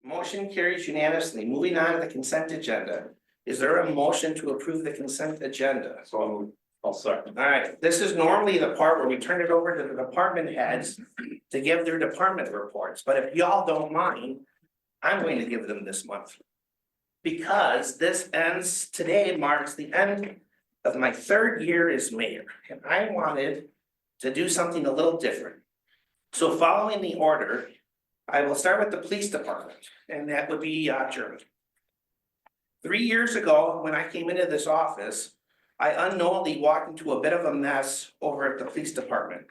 Motion carries unanimously. Moving on to the consent agenda. Is there a motion to approve the consent agenda? So I'll second. All right, this is normally the part where we turn it over to the department heads to give their department reports, but if y'all don't mind, I'm going to give them this month. Because this ends, today marks the end of my 3rd year as mayor, and I wanted to do something a little different. So following the order, I will start with the police department, and that would be German. 3 years ago, when I came into this office, I unknowingly walked into a bit of a mess over at the police department.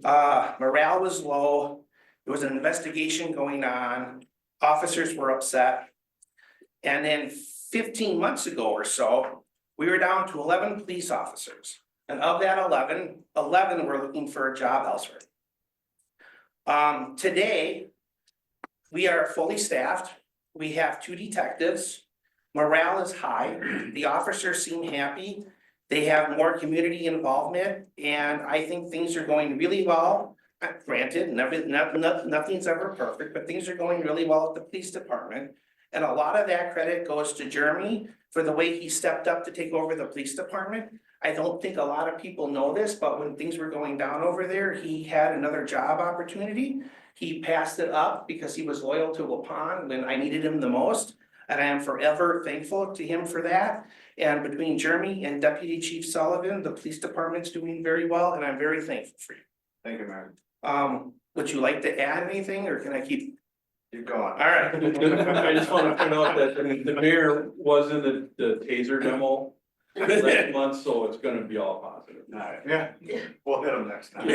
Morale was low, there was an investigation going on, officers were upset. And then 15 months ago or so, we were down to 11 police officers. And of that 11 were looking for a job elsewhere. Today, we are fully staffed. We have 2 detectives. Morale is high. The officers seem happy. They have more community involvement, and I think things are going really well. Granted, nothing's ever perfect, but things are going really well at the police department. And a lot of that credit goes to Jeremy for the way he stepped up to take over the police department. I don't think a lot of people know this, but when things were going down over there, he had another job opportunity. He passed it up because he was loyal to Waupun when I needed him the most. And I am forever thankful to him for that. And between Jeremy and Deputy Chief Sullivan, the police department's doing very well, and I'm very thankful for you. Thank you, Mayor. Would you like to add anything, or can I keep? You're going. All right. I just want to point out that, I mean, the mayor was in the taser demo last month, so it's gonna be all positive. Alright, yeah, we'll hit them next time.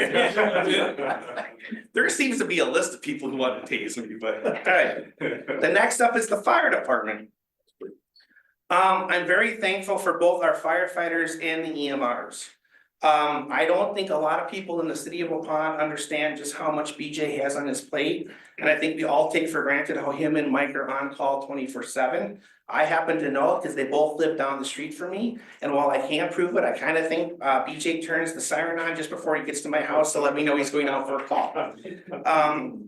There seems to be a list of people who want to tase me, but, all right. The next up is the fire department. I'm very thankful for both our firefighters and the EMRs. I don't think a lot of people in the city of Waupun understand just how much BJ has on his plate. And I think we all take for granted how him and Mike are on call 24/7. I happen to know because they both live down the street from me. And while I can't prove it, I kind of think BJ turns the siren on just before he gets to my house to let me know he's going out for a call.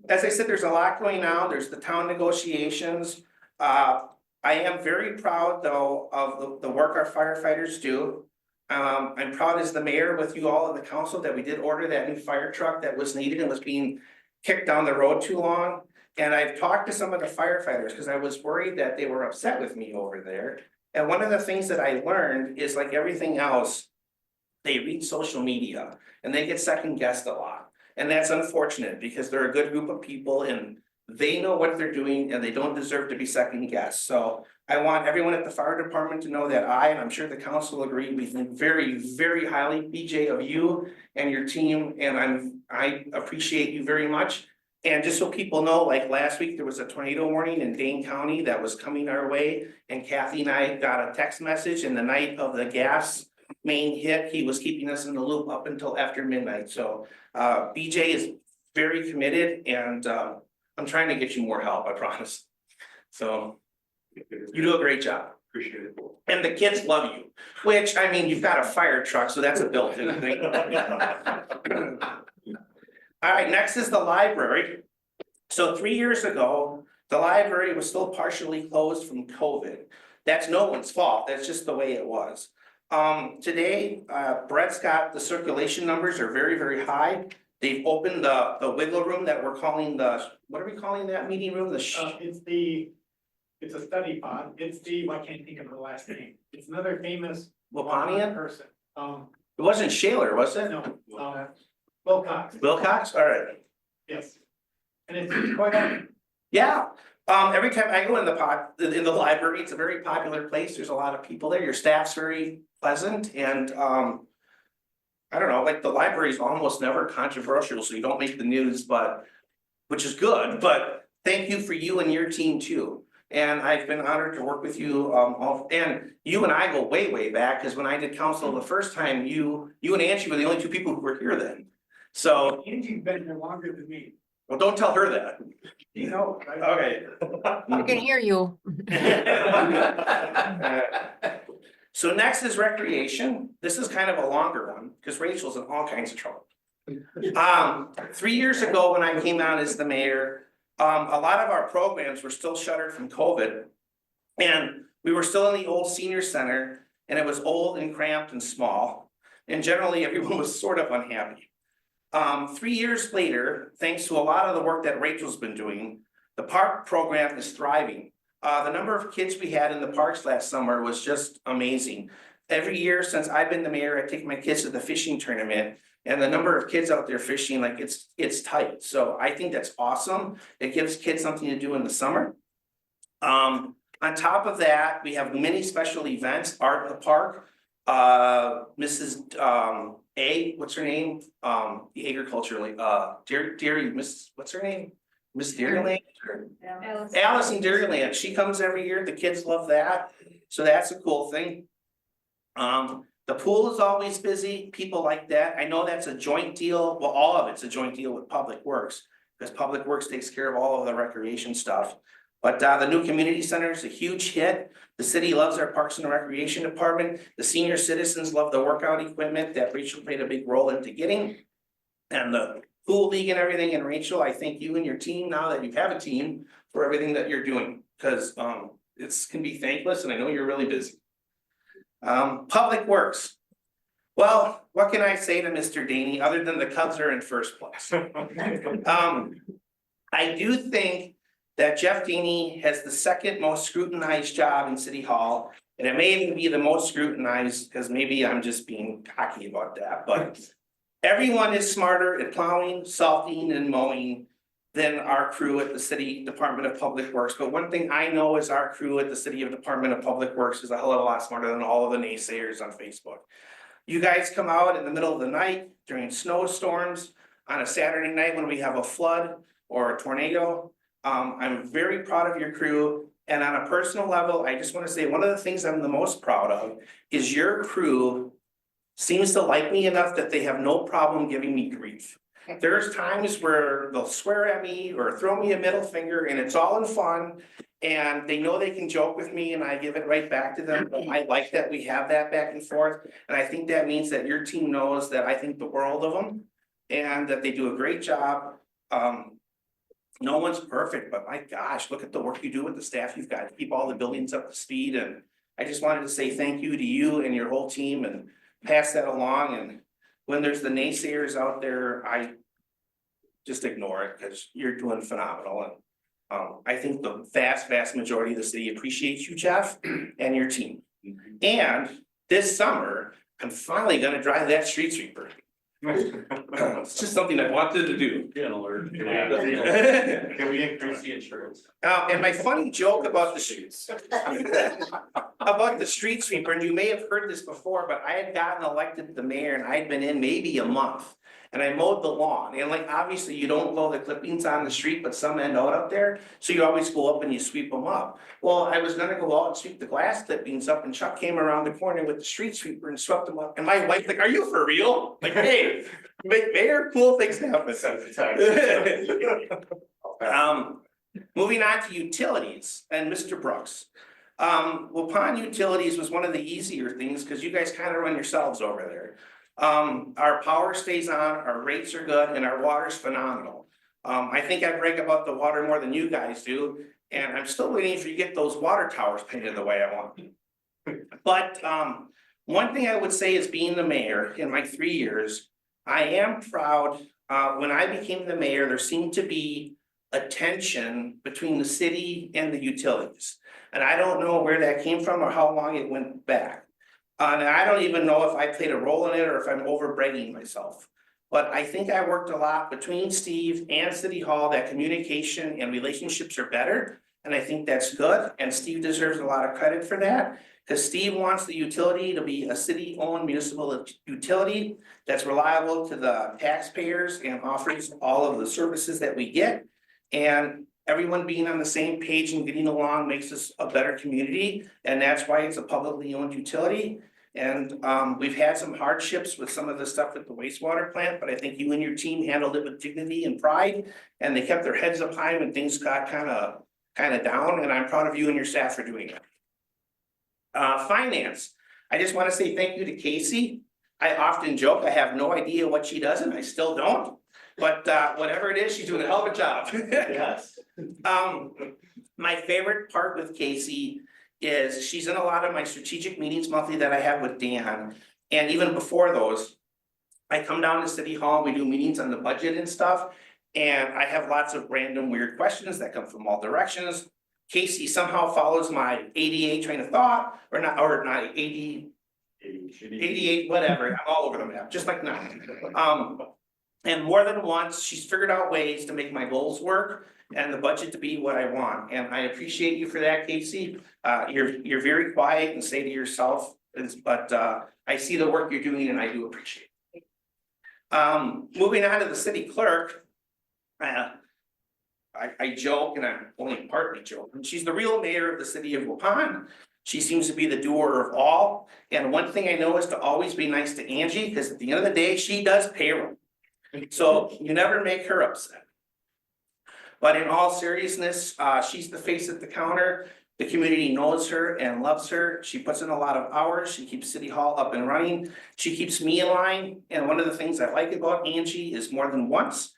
As I said, there's a lot going on. There's the town negotiations. I am very proud though of the work our firefighters do. I'm proud as the mayor with you all in the council that we did order that new fire truck that was needed and was being kicked down the road too long. And I've talked to some of the firefighters because I was worried that they were upset with me over there. And one of the things that I learned is, like everything else, they read social media and they get second guessed a lot. And that's unfortunate because they're a good group of people and they know what they're doing and they don't deserve to be second guessed. So I want everyone at the fire department to know that and I'm sure the council agree, we think very, very highly, BJ, of you and your team, and I appreciate you very much. And just so people know, like last week, there was a tornado warning in Dane County that was coming our way, and Kathy and I got a text message, and the night of the gas main hit, he was keeping us in the loop up until after midnight. So BJ is very committed, and I'm trying to get you more help, I promise. So you do a great job. Appreciate it. And the kids love you, which, I mean, you've got a fire truck, so that's a built-in thing. All right, next is the library. So 3 years ago, the library was still partially closed from COVID. That's no one's fault, that's just the way it was. Today, Brett's got the circulation numbers are very, very high. They've opened the wiggle room that we're calling what are we calling that meeting room? It's a study pod. It's I can't think of the last name. It's another famous Waupunian person. It wasn't Shaler, was it? No, Wilcox. Wilcox, all right. Yes. And it's quite a, Yeah, every time I go in the library, it's a very popular place. There's a lot of people there. Your staff's very pleasant and I don't know, like the library is almost never controversial, so you don't make the news, which is good, but thank you for you and your team too. And I've been honored to work with you, and you and I go way, way back, because when I did council the first time, you and Angie were the only 2 people who were here then. So. Angie's been here longer than me. Well, don't tell her that. You know. Okay. I can hear you. So next is recreation. This is kind of a longer one because Rachel's in all kinds of trouble. 3 years ago, when I came out as the mayor, A lot of our programs were still shuttered from COVID. And we were still in the old senior center, and it was old and cramped and small. And generally, everyone was sort of unhappy. 3 years later, thanks to a lot of the work that Rachel's been doing, the park program is thriving. The number of kids we had in the parks last summer was just amazing. Every year since I've been the mayor, I take my kids to the fishing tournament, and the number of kids out there fishing, like it's tight. So I think that's awesome. It gives kids something to do in the summer. On top of that, we have many special events, art in the park. Mrs. A, what's her name? The agriculturally, Dairy, Miss, what's her name? Miss Dairyland? Allison Dairyland, she comes every year, the kids love that, so that's a cool thing. The pool is always busy, people like that, I know that's a joint deal, well, all of it's a joint deal with Public Works, because Public Works takes care of all of the recreation stuff. But the new community center is a huge hit, the city loves our Parks and Recreation Department, the senior citizens love the workout equipment that Rachel played a big role into getting. And the pool league and everything, and Rachel, I thank you and your team, now that you have a team, for everything that you're doing, because it's can be thankless, and I know you're really busy. Public Works. Well, what can I say to Mr. Daney, other than the Cubs are in first place? I do think that Jeff Daney has the second most scrutinized job in City Hall, and it may even be the most scrutinized, because maybe I'm just being cocky about that, but everyone is smarter at plowing, salting, and mowing than our crew at the City Department of Public Works. But one thing I know is our crew at the City Department of Public Works is a hell of a lot smarter than all of the naysayers on Facebook. You guys come out in the middle of the night during snowstorms, on a Saturday night when we have a flood or a tornado. I'm very proud of your crew, and on a personal level, I just want to say one of the things I'm the most proud of is your crew seems to like me enough that they have no problem giving me grief. There's times where they'll swear at me or throw me a middle finger, and it's all in fun, and they know they can joke with me and I give it right back to them. I like that we have that back and forth, and I think that means that your team knows that I think the world of them and that they do a great job. No one's perfect, but my gosh, look at the work you do with the staff you've got to keep all the buildings up to speed. And I just wanted to say thank you to you and your whole team and pass that along. And when there's the naysayers out there, I just ignore it, because you're doing phenomenal. And I think the vast majority of the city appreciates you, Jeff, and your team. And this summer, I'm finally gonna drive that street sweeper. It's just something I wanted to do. Get an alert. Can we increase the insurance? And my funny joke about the streets. About the street sweeper, and you may have heard this before, but I had gotten elected the mayor and I had been in maybe a month. And I mowed the lawn, and like, obviously you don't blow the clippings on the street, but some end out up there. So you always go up and you sweep them up. Well, I was gonna go out and sweep the glass clippings up, and Chuck came around the corner with the street sweeper and swept them up. And my wife's like, are you for real? Like, hey, mayor, cool things happen. Moving on to utilities and Mr. Brooks. Waupun Utilities was one of the easier things, because you guys kind of run yourselves over there. Our power stays on, our rates are good, and our water's phenomenal. I think I brag about the water more than you guys do, and I'm still waiting for you to get those water towers painted the way I want. But one thing I would say is, being the mayor in my 3 years, I am proud. When I became the mayor, there seemed to be a tension between the city and the utilities. And I don't know where that came from or how long it went back. And I don't even know if I played a role in it or if I'm over bragging myself. But I think I worked a lot between Steve and City Hall, that communication and relationships are better. And I think that's good, and Steve deserves a lot of credit for that, because Steve wants the utility to be a city-owned municipal utility that's reliable to the taxpayers and offers all of the services that we get. And everyone being on the same page and getting along makes us a better community, and that's why it's a publicly owned utility. And we've had some hardships with some of the stuff at the wastewater plant, but I think you and your team handled it with dignity and pride, and they kept their heads up high when things got kind of down, and I'm proud of you and your staff for doing that. Finance, I just want to say thank you to Casey. I often joke I have no idea what she does, and I still don't. But whatever it is, she's doing a hell of a job. Yes. My favorite part with Casey is she's in a lot of my strategic meetings monthly that I have with Dan. And even before those, I come down to City Hall, we do meetings on the budget and stuff. And I have lots of random weird questions that come from all directions. Casey somehow follows my ADA train of thought, or not 88, whatever, I'm all over the map, just like now. And more than once, she's figured out ways to make my goals work and the budget to be what I want, and I appreciate you for that, Casey. You're very quiet and say to yourself, but I see the work you're doing and I do appreciate it. Moving on to the city clerk. I joke, and I'm only partly joking, she's the real mayor of the city of Waupun. She seems to be the doer of all, and one thing I know is to always be nice to Angie, because at the end of the day, she does payroll. So you never make her upset. But in all seriousness, she's the face at the counter. The community knows her and loves her. She puts in a lot of hours. She keeps City Hall up and running. She keeps me in line. And one of the things I like about Angie is more than once,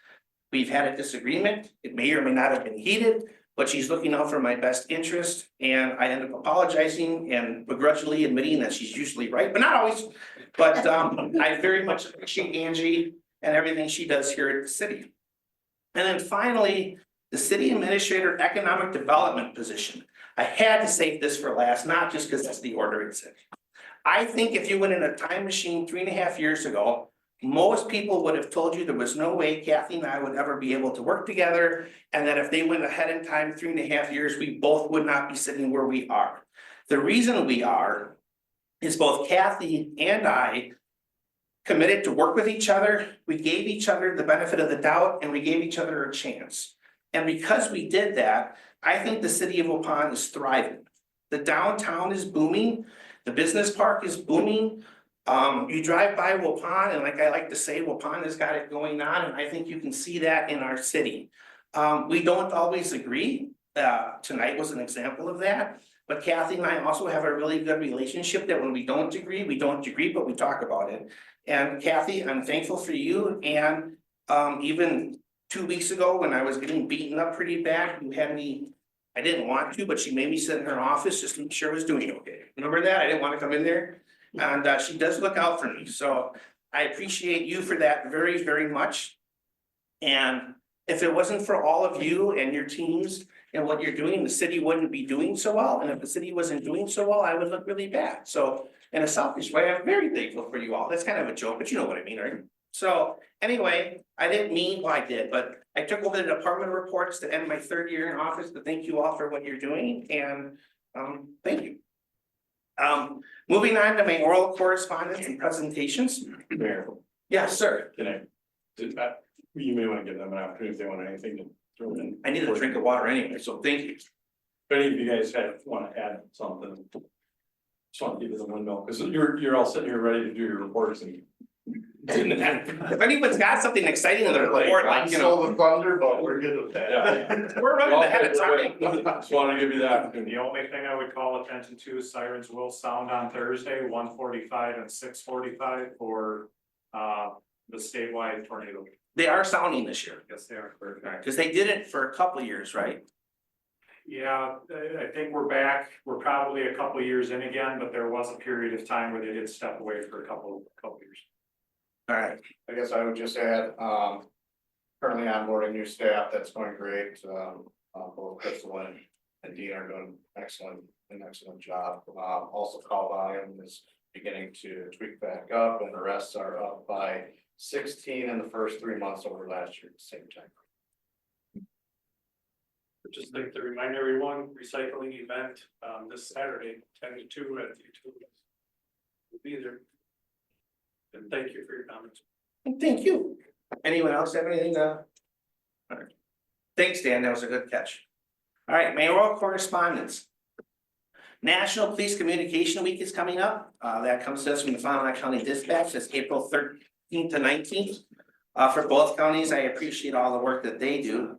we've had a disagreement. It may or may not have been heated, but she's looking out for my best interest. And I end up apologizing and begrudgingly admitting that she's usually right, but not always. But I very much appreciate Angie and everything she does here at the city. And then finally, the City Administrator Economic Development position. I had to save this for last, not just because that's the order it's in. I think if you went in a time machine 3.5 years ago, most people would have told you there was no way Kathy and I would ever be able to work together, and that if they went ahead in time 3.5 years, we both would not be sitting where we are. The reason we are is both Kathy and I committed to work with each other. We gave each other the benefit of the doubt, and we gave each other a chance. And because we did that, I think the city of Waupun is thriving. The downtown is booming, the business park is booming. You drive by Waupun, and like I like to say, Waupun has got it going on, and I think you can see that in our city. We don't always agree. Tonight was an example of that. But Kathy and I also have a really good relationship that when we don't agree, but we talk about it. And Kathy, I'm thankful for you. And even 2 weeks ago, when I was getting beaten up pretty bad, you had me, I didn't want to, but she made me sit in her office just to make sure I was doing okay. Remember that? I didn't want to come in there. And she does look out for me. So I appreciate you for that very, very much. And if it wasn't for all of you and your teams and what you're doing, the city wouldn't be doing so well. And if the city wasn't doing so well, I would look really bad. So in a selfish way, I'm very thankful for you all. That's kind of a joke, but you know what I mean, right? So anyway, I didn't mean, well, I did, but I took over the department reports to end my 3rd year in office to thank you all for what you're doing, and thank you. Moving on to my oral correspondence and presentations. Mayor, Yes, sir. you may want to give them an opportunity if they want anything to throw in. I need a drink of water anyway, so thank you. If any of you guys want to add something, just want to give you the window, because you're all sitting here ready to do your reports and. If anyone's got something exciting in their report, like, you know, the thunder, but we're good with that. Yeah. we're running ahead of time. Just want to give you that. The only thing I would call attention to is sirens will sound on Thursday, 1:45 and 6:45 for the statewide tornado. They are sounding this year, Yes, they are. because they did it for a couple of years, right? Yeah, I think we're back. We're probably a couple of years in again, but there was a period of time where they did step away for a couple years. All right, I guess I would just add, currently onboarding new staff, that's going great, both Crystal and Dean are doing an excellent job. Also call volume is beginning to tweak back up, and the rest are up by 16 in the first 3 months over last year at the same time. Just like to remind everyone, recycling event, this Saturday, 10 to 2 at the Utilities. We'll be there. And thank you for your comments. thank you. Anyone else have anything to? All right. Thanks, Dan, that was a good catch. All right, mayoral correspondence. National Police Communication Week is coming up. That comes to us from the Fond du Lac County Dispatch. It's April 13th to 19th. For both counties, I appreciate all the work that they do.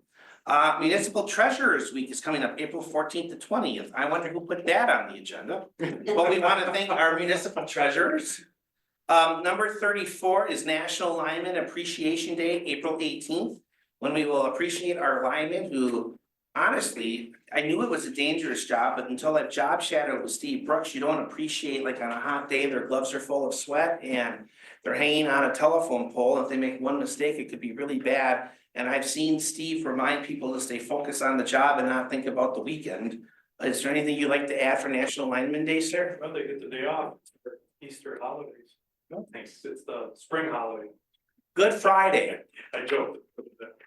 Municipal Treasurers Week is coming up April 14th to 20th. I wonder who put that on the agenda. Well, we want to thank our municipal treasurers. Number 34 is National Lineman Appreciation Day, April 18th, when we will appreciate our linemen who honestly, I knew it was a dangerous job, but until that job shadowed with Steve Brooks, you don't appreciate, like on a hot day, their gloves are full of sweat and they're hanging on a telephone pole. If they make one mistake, it could be really bad. And I've seen Steve remind people to stay focused on the job and not think about the weekend. Is there anything you'd like to add for National Lineman Day, sir? Well, they get the day off for Easter holidays. No, thanks. It's the spring holiday. Good Friday. I joked.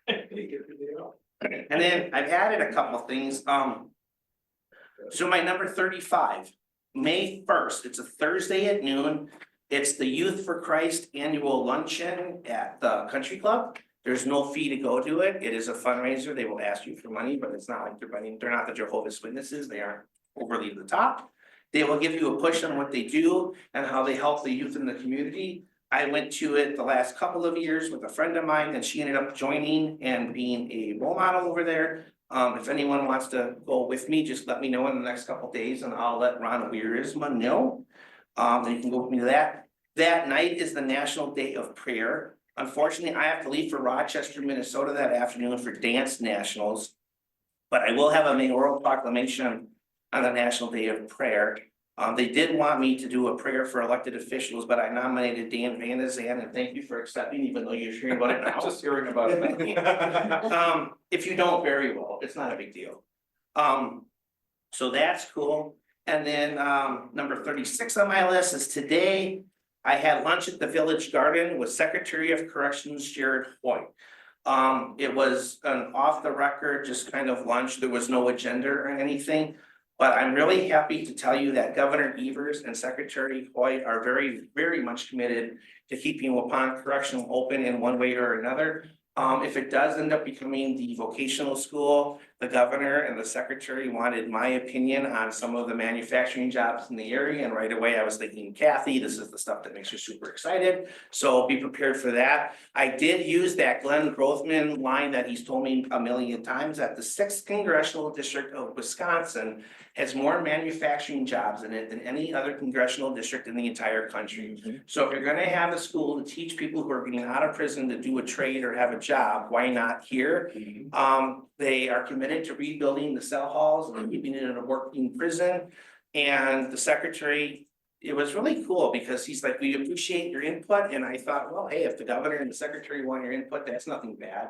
They get the day off. And then I've added a couple things, so my number 35, May 1st, it's a Thursday at noon. It's the Youth for Christ annual luncheon at the country club. There's no fee to go to it. It is a fundraiser. They will ask you for money, but it's not like they're not the Jehovah's Witnesses. They aren't overly to the top. They will give you a push on what they do and how they help the youth in the community. I went to it the last couple of years with a friend of mine and she ended up joining and being a role model over there. If anyone wants to go with me, just let me know in the next couple of days and I'll let Ron Weirisma know. And you can go with me to that. That night is the National Day of Prayer. Unfortunately, I have to leave for Rochester, Minnesota that afternoon for dance nationals. But I will have a mayoral proclamation on the National Day of Prayer. They did want me to do a prayer for elected officials, but I nominated Dan Van Zandt, and thank you for accepting, even though you're hearing about it now. Just hearing about it. If you don't, very well, it's not a big deal. So that's cool. And then, number 36 on my list is today, I had lunch at the Village Garden with Secretary of Corrections Jared Hoyt. It was an off the record, just kind of lunch. There was no agenda or anything. But I'm really happy to tell you that Governor Evers and Secretary Hoyt are very, very much committed to keeping Waupun Correctional open in one way or another. If it does end up becoming the vocational school, the governor and the secretary wanted my opinion on some of the manufacturing jobs in the area. And right away I was thinking, Kathy, this is the stuff that makes you super excited. So be prepared for that. I did use that Glenn Grothman line that he's told me a million times, that the 6th Congressional District of Wisconsin has more manufacturing jobs in it than any other congressional district in the entire country. So if you're gonna have a school to teach people who are getting out of prison to do a trade or have a job, why not here? They are committed to rebuilding the cell halls and keeping it in a working prison. And the secretary, it was really cool because he's like, we appreciate your input. And I thought, well, hey, if the governor and the secretary want your input, that's nothing bad.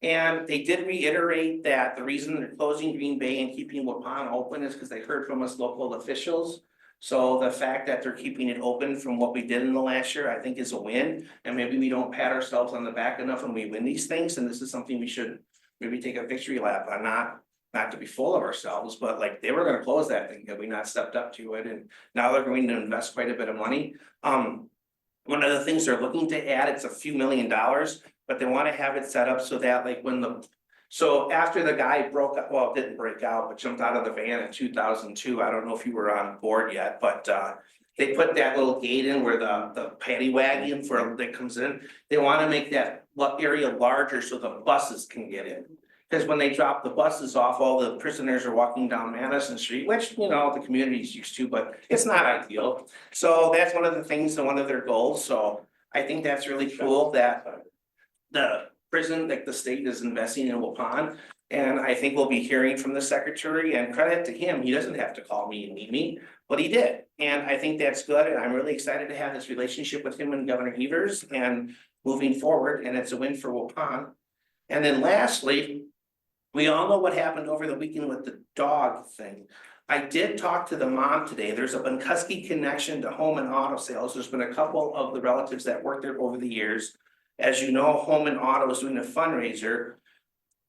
And they did reiterate that the reason they're closing Green Bay and keeping Waupun open is because they heard from us local officials. So the fact that they're keeping it open from what we did in the last year, I think is a win. And maybe we don't pat ourselves on the back enough when we win these things. And this is something we should maybe take a victory lap on, not to be full of ourselves, but like they were gonna close that thing, had we not stepped up to it. And now they're going to invest quite a bit of money. One of the things they're looking to add, it's a few $1 million, but they want to have it set up so that like so after the guy broke up, well, didn't break out, but jumped out of the van in 2002. I don't know if you were on board yet, but they put that little gate in where the paddy wagon that comes in. They want to make that area larger so the buses can get in. Because when they drop the buses off, all the prisoners are walking down Madison Street, which, you know, the community's used to, but it's not ideal. So that's one of the things and one of their goals. So I think that's really cool that the prison, like the state is investing in Waupun. And I think we'll be hearing from the secretary, and credit to him, he doesn't have to call me and meet me, but he did. And I think that's good. And I'm really excited to have this relationship with him and Governor Evers and moving forward. And it's a win for Waupun. And then lastly, we all know what happened over the weekend with the dog thing. I did talk to the mom today. There's a Bunkuski connection to home and auto sales. There's been a couple of the relatives that worked there over the years. As you know, Home and Auto is doing a fundraiser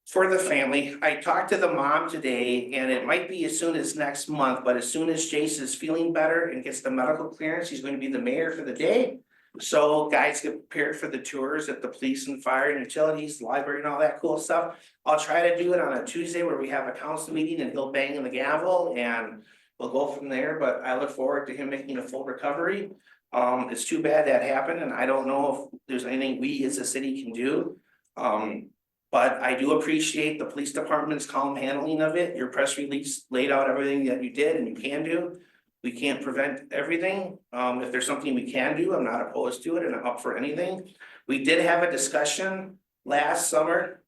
for the family. I talked to the mom today, and it might be as soon as next month, but as soon as Jace is feeling better and gets the medical clearance, he's going to be the mayor for the day. So guys get prepared for the tours at the police and fire and utilities, library and all that cool stuff. I'll try to do it on a Tuesday where we have a council meeting and he'll bang in the gavel and we'll go from there. But I look forward to him making a full recovery. It's too bad that happened, and I don't know if there's anything we as a city can do. But I do appreciate the police department's calm handling of it. Your press release laid out everything that you did and you can do. We can't prevent everything. If there's something we can do, I'm not opposed to it and I'm up for anything. We did have a discussion last summer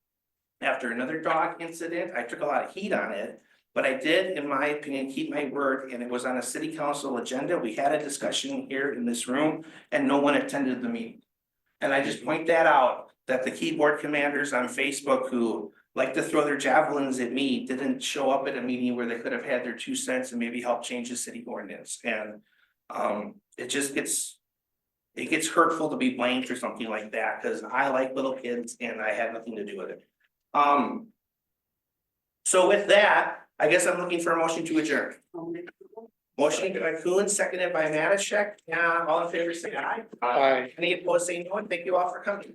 after another dog incident. I took a lot of heat on it. But I did, in my opinion, keep my word, and it was on a city council agenda. We had a discussion here in this room and no one attended the meeting. And I just point that out, that the keyboard commanders on Facebook who like to throw their javelins at me didn't show up at a meeting where they could have had their 2 cents and maybe help change the city ordinance. And it just gets hurtful to be blamed for something like that, because I like little kids and I had nothing to do with it. So with that, I guess I'm looking for a motion to adjourn. Motion by Coon, seconded by Matishek. All in favor, say aye. Aye. Any opposed, say no, and thank you all for coming.